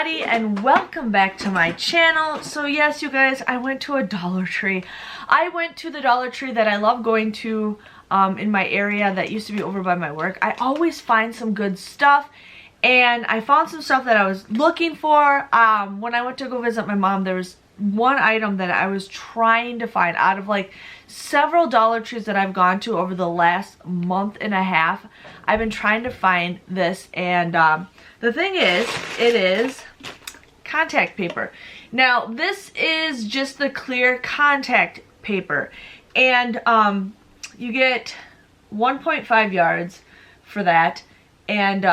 everybody, and welcome back to my channel. So yes, you guys, I went to a Dollar Tree. I went to the Dollar Tree that I love going to in my area that used to be over by my work. I always find some good stuff, and I found some stuff that I was looking for. When I went to go visit my mom, there was one item that I was trying to find out of like several Dollar Trees that I've gone to over the last month and a half. I've been trying to find this, and the thing is, it is contact paper. Now, this is just the clear contact paper, and you get 1.5 yards for that, and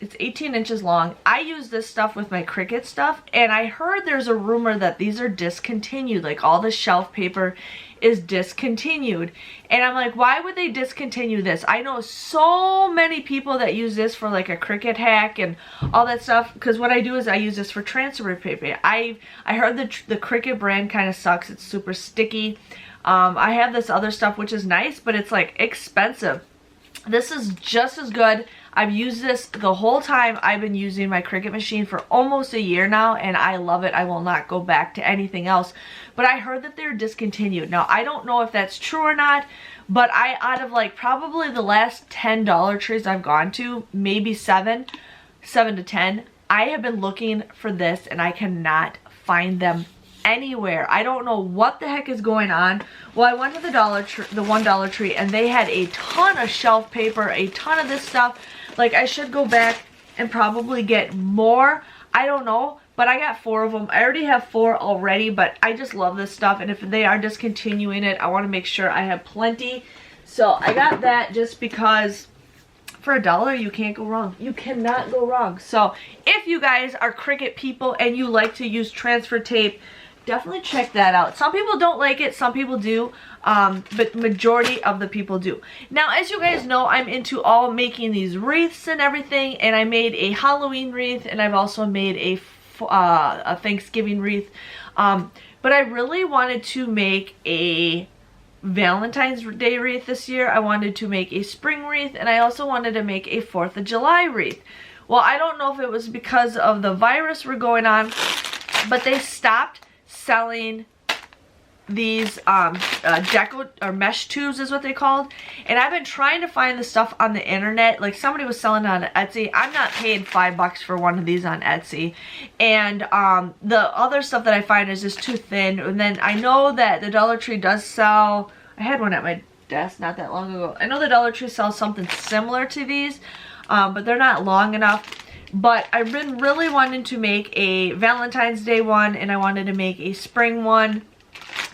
it's 18 inches long. I use this stuff with my Cricut stuff, and I heard there's a rumor that these are discontinued, like all the shelf paper is discontinued. And I'm like, why would they discontinue this? I know so many people that use this for like a Cricut hack and all that stuff, because what I do is I use this for transfer paper. I heard the Cricut brand kind of sucks. It's super sticky. I have this other stuff which is nice, but it's like expensive. This is just as good. I've used this the whole time I've been using my Cricut machine for almost a year now, and I love it. I will not go back to anything else. But I heard that they're discontinued. Now, I don't know if that's true or not, but out of like probably the last 10 Dollar Trees I've gone to, maybe 7 to 10, I have been looking for this and I cannot find them anywhere. I don't know what the heck is going on. Well, I went to the one Dollar Tree, and they had a ton of shelf paper, a ton of this stuff. Like, I should go back and probably get more. I don't know, but I got 4 of them. I already have 4 already, but I just love this stuff, and if they are discontinuing it, I want to make sure I have plenty. So I got that just because for $1 you can't go wrong. You cannot go wrong. So if you guys are Cricut people and you like to use transfer tape, definitely check that out. Some people don't like it, some people do, but majority of the people do. Now, as you guys know, I'm into all making these wreaths and everything, and I made a Halloween wreath, and I've also made a Thanksgiving wreath, but I really wanted to make a Valentine's Day wreath this year. I wanted to make a spring wreath, and I also wanted to make a 4th of July wreath. Well, I don't know if it was because of the virus we're going on, but they stopped selling these deco or mesh tubes is what they called, and I've been trying to find the stuff on the internet. Like, somebody was selling it on Etsy. I'm not paying $5 for one of these on Etsy, and the other stuff that I find is just too thin. And then I know that the Dollar Tree does sell, I had one at my desk not that long ago. I know the Dollar Tree sells something similar to these, but they're not long enough. But I've been really wanting to make a Valentine's Day one, and I wanted to make a spring one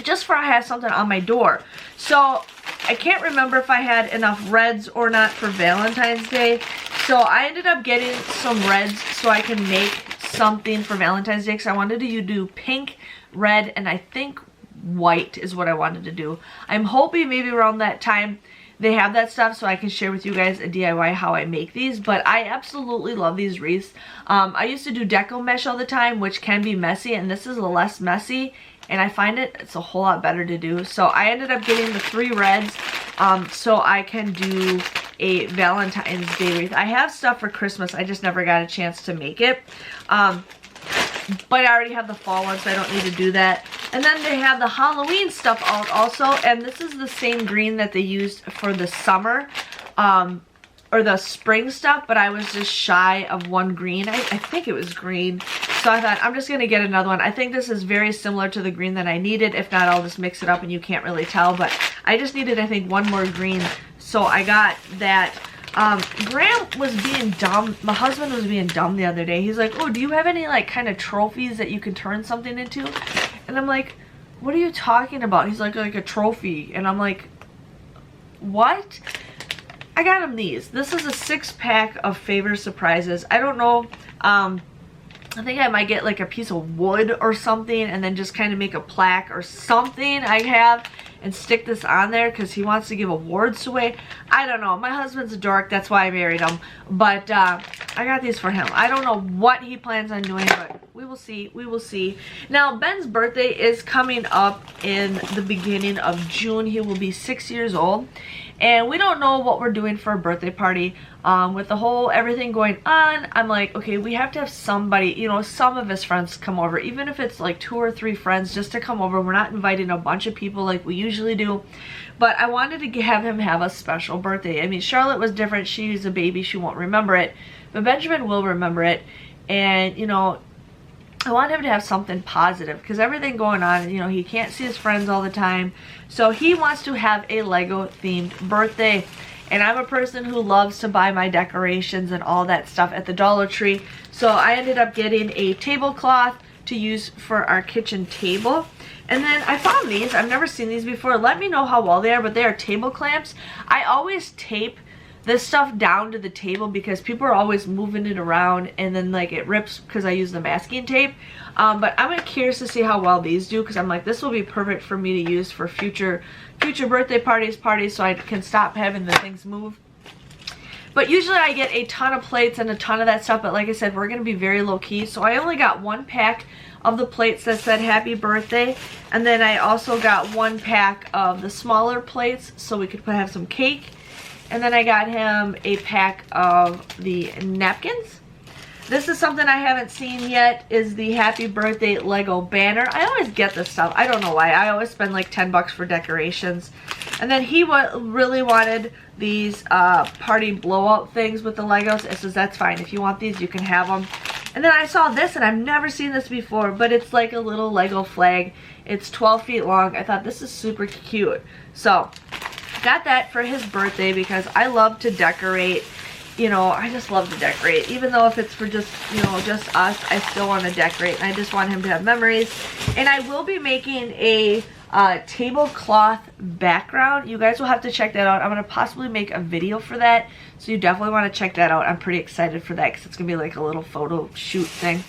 just for I have something on my door. So I can't remember if I had enough reds or not for Valentine's Day. So I ended up getting some reds so I can make something for Valentine's Day, because I wanted to do pink, red, and I think white is what I wanted to do. I'm hoping maybe around that time they have that stuff so I can share with you guys a DIY how I make these. But I absolutely love these wreaths. I used to do deco mesh all the time, which can be messy, and this is less messy, and I find it's a whole lot better to do. So I ended up getting the 3 reds so I can do a Valentine's Day wreath. I have stuff for Christmas, I just never got a chance to make it. But I already have the fall one, so I don't need to do that. And then they have the Halloween stuff out also, and this is the same green that they used for the summer, or the spring stuff, but I was just shy of one green. I think it was green. So I thought, I'm just going to get another one. I think this is very similar to the green that I needed. If not, I'll just mix it up and you can't really tell, but I just needed, I think, one more green. So I got that. Graham was being dumb. My husband was being dumb the other day. He's like, oh, do you have any like kind of trophies that you can turn something into? And I'm like, what are you talking about? He's like a trophy. And I'm like, what? I got him these. This is a 6-pack of Favor Surprises. I don't know. I think I might get like a piece of wood or something and then just kind of make a plaque or something I have and stick this on there because he wants to give awards away. I don't know. My husband's a dork. That's why I married him. But I got these for him. I don't know what he plans on doing, but we will see. We will see. Now, Ben's birthday is coming up in the beginning of June. He will be 6 years old. and we don't know what we're doing for a birthday party. With the whole everything going on, I'm like, okay, we have to have somebody, you know, some of his friends come over, even if it's like 2 or 3 friends just to come over. We're not inviting a bunch of people like we usually do, but I wanted to have him have a special birthday. I mean, Charlotte was different. She's a baby, she won't remember it, but Benjamin will remember it. And you know, I want him to have something positive because everything going on, you know, he can't see his friends all the time, so he wants to have a Lego themed birthday. And I'm a person who loves to buy my decorations and all that stuff at the Dollar Tree. So I ended up getting a tablecloth to use for our kitchen table. And then I found these. I've never seen these before. Let me know how well they are, but they are table clamps. I always tape this stuff down to the table because people are always moving it around and then like it rips because I use the masking tape. But I'm curious to see how well these do because I'm like, this will be perfect for me to use for future birthday parties so I can stop having the things move. But usually I get a ton of plates and a ton of that stuff, but like I said, we're going to be very low key. So I only got 1 pack of the plates that said happy birthday, and then I also got 1 pack of the smaller plates so we could have some cake. And then I got him a pack of the napkins. This is something I haven't seen yet, is the happy birthday Lego banner. I always get this stuff. I don't know why. I always spend like 10 bucks for decorations. And then he really wanted these party blowout things with the Legos. It says, that's fine. If you want these, you can have them. And then I saw this, and I've never seen this before, but it's like a little Lego flag. It's 12 feet long. I thought this is super cute. So got that for his birthday because I love to decorate. You know, I just love to decorate. Even though if it's for just, you know, just us, I still want to decorate. And I just want him to have memories. And I will be making a tablecloth background. You guys will have to check that out. I'm going to possibly make a video for that. So you definitely want to check that out. I'm pretty excited for that because it's going to be like a little photo shoot thing.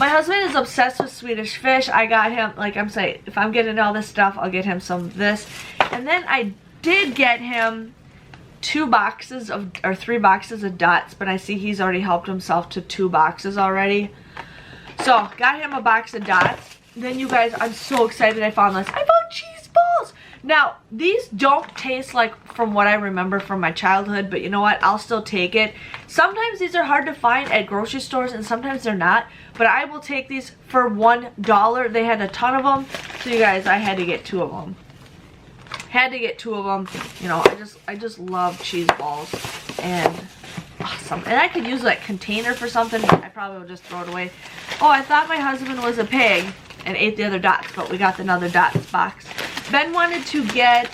My husband is obsessed with Swedish Fish. I got him, like I'm saying, if I'm getting all this stuff, I'll get him some of this. And then I did get him 3 boxes of dots, but I see he's already helped himself to 2 boxes already. So got him a box of dots. Then you guys, I'm so excited I found this. I found cheese balls. Now these don't taste like from what I remember from my childhood, but you know what, I'll still take it. Sometimes these are hard to find at grocery stores and sometimes they're not, but I will take these for $1. They had a ton of them, so you guys, I had to get 2 of them. Had to get 2 of them. You know, I just love cheese balls, and awesome. And I could use that container for something. I probably will just throw it away. Oh, I thought my husband was a pig and ate the other dots, but we got another dots box. Ben wanted to get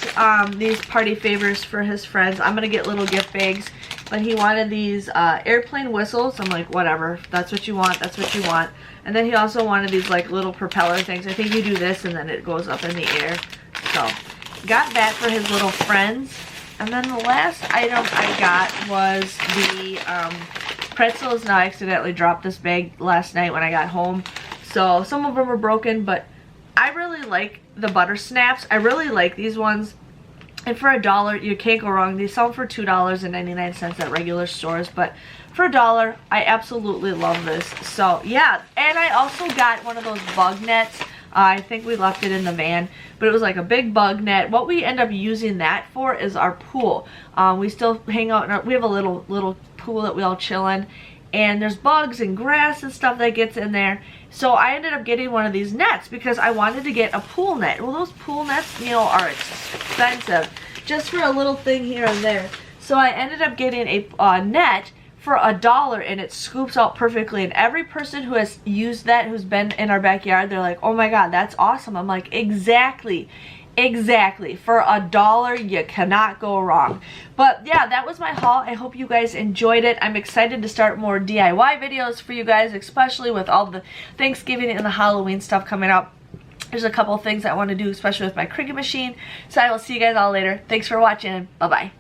these party favors for his friends. I'm gonna get little gift bags, but he wanted these airplane whistles. I'm like, whatever, if that's what you want, that's what you want. And then he also wanted these like little propeller things. I think you do this and then it goes up in the air. So got that for his little friends. And then the last item I got was the pretzels. Now I accidentally dropped this bag last night when I got home, so some of them were broken, but I really like the butter snaps. I really like these ones, and for $1 you can't go wrong. They sell them for $2.99 at regular stores, but for $1 I absolutely love this. So yeah, and I also got one of those bug nets. I think we left it in the van, but it was like a big bug net. What we end up using that for is our pool. We still hang out, we have a little pool that we all chill in, and there's bugs and grass and stuff that gets in there. So I ended up getting one of these nets because I wanted to get a pool net. Well, those pool nets, you know, are expensive just for a little thing here and there. So I ended up getting a net for $1, and it scoops out perfectly. And every person who has used that, who's been in our backyard, they're like, oh my god, that's awesome. I'm like, exactly, for $1 you cannot go wrong. But yeah, that was my haul. I hope you guys enjoyed it. I'm excited to start more DIY videos for you guys, especially with all the Thanksgiving and the Halloween stuff coming up. There's a couple of things I want to do, especially with my Cricut machine. So I will see you guys all later. Thanks for watching. Bye bye.